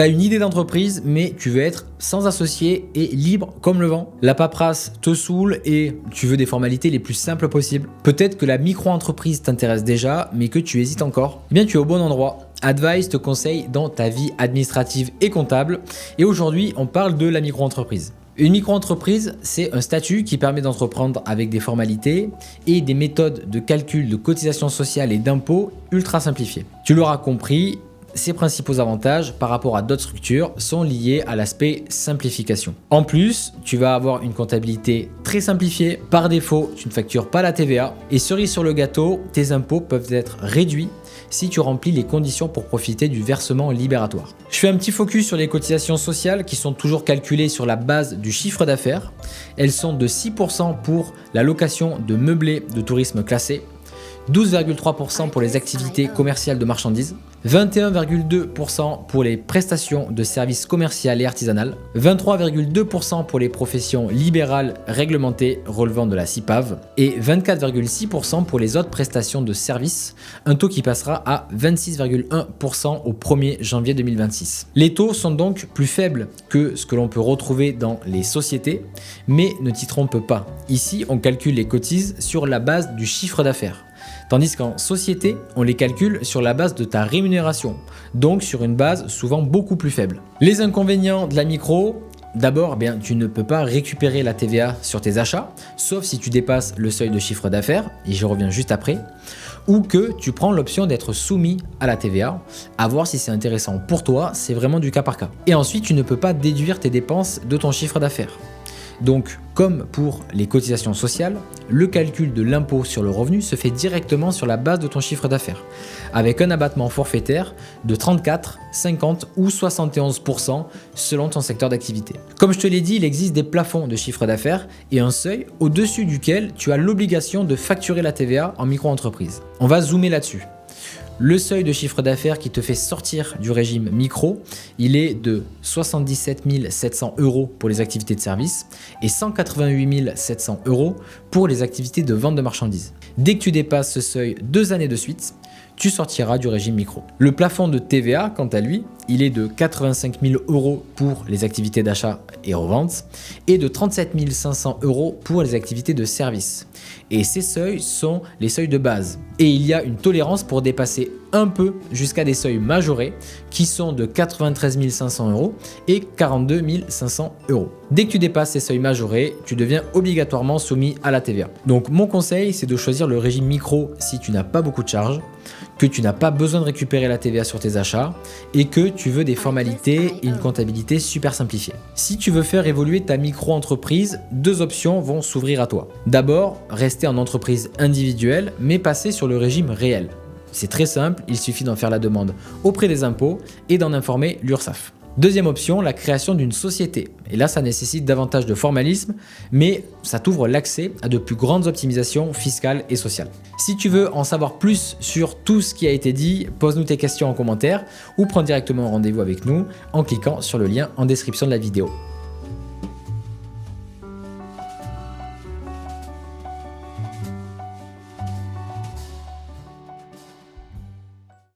T'as une idée d'entreprise, mais tu veux être sans associé et libre comme le vent. La paperasse te saoule et tu veux des formalités les plus simples possibles. Peut-être que la micro-entreprise t'intéresse déjà, mais que tu hésites encore. Eh bien, tu es au bon endroit. Advice te conseille dans ta vie administrative et comptable. Et aujourd'hui, on parle de la micro-entreprise. Une micro-entreprise, c'est un statut qui permet d'entreprendre avec des formalités et des méthodes de calcul de cotisation sociale et d'impôts ultra simplifiées. Tu l'auras compris, ses principaux avantages par rapport à d'autres structures sont liés à l'aspect simplification. En plus, tu vas avoir une comptabilité très simplifiée. Par défaut, tu ne factures pas la TVA. Et cerise sur le gâteau, tes impôts peuvent être réduits si tu remplis les conditions pour profiter du versement libératoire. Je fais un petit focus sur les cotisations sociales qui sont toujours calculées sur la base du chiffre d'affaires. Elles sont de 6% pour la location de meublés de tourisme classés, 12,3% pour les activités commerciales de marchandises, 21,2% pour les prestations de services commerciaux et artisanales, 23,2% pour les professions libérales réglementées relevant de la CIPAV et 24,6% pour les autres prestations de services, un taux qui passera à 26,1% au 1er janvier 2026. Les taux sont donc plus faibles que ce que l'on peut retrouver dans les sociétés, mais ne t'y trompe pas. Ici, on calcule les cotises sur la base du chiffre d'affaires. Tandis qu'en société, on les calcule sur la base de ta rémunération, donc sur une base souvent beaucoup plus faible. Les inconvénients de la micro, d'abord, tu ne peux pas récupérer la TVA sur tes achats, sauf si tu dépasses le seuil de chiffre d'affaires, et j'y reviens juste après, ou que tu prends l'option d'être soumis à la TVA, à voir si c'est intéressant pour toi, c'est vraiment du cas par cas. Et ensuite, tu ne peux pas déduire tes dépenses de ton chiffre d'affaires. Donc, comme pour les cotisations sociales, le calcul de l'impôt sur le revenu se fait directement sur la base de ton chiffre d'affaires, avec un abattement forfaitaire de 34, 50 ou 71% selon ton secteur d'activité. Comme je te l'ai dit, il existe des plafonds de chiffre d'affaires et un seuil au-dessus duquel tu as l'obligation de facturer la TVA en micro-entreprise. On va zoomer là-dessus. Le seuil de chiffre d'affaires qui te fait sortir du régime micro, il est de 77 700 € pour les activités de service et 188 700 € pour les activités de vente de marchandises. Dès que tu dépasses ce seuil 2 années de suite, tu sortiras du régime micro. Le plafond de TVA, quant à lui, il est de 85 000 € pour les activités d'achat et revente et de 37 500 € pour les activités de service. Et ces seuils sont les seuils de base. Et il y a une tolérance pour dépasser un peu jusqu'à des seuils majorés qui sont de 93 500 € et 42 500 €. Dès que tu dépasses ces seuils majorés, tu deviens obligatoirement soumis à la TVA. Donc mon conseil, c'est de choisir le régime micro si tu n'as pas beaucoup de charges, que tu n'as pas besoin de récupérer la TVA sur tes achats et que tu veux des formalités et une comptabilité super simplifiée. Si tu veux faire évoluer ta micro-entreprise, 2 options vont s'ouvrir à toi. D'abord, rester en entreprise individuelle mais passer sur le régime réel. C'est très simple, il suffit d'en faire la demande auprès des impôts et d'en informer l'URSSAF. Deuxième option, la création d'une société. Et là, ça nécessite davantage de formalisme, mais ça t'ouvre l'accès à de plus grandes optimisations fiscales et sociales. Si tu veux en savoir plus sur tout ce qui a été dit, pose-nous tes questions en commentaire ou prends directement rendez-vous avec nous en cliquant sur le lien en description de la vidéo.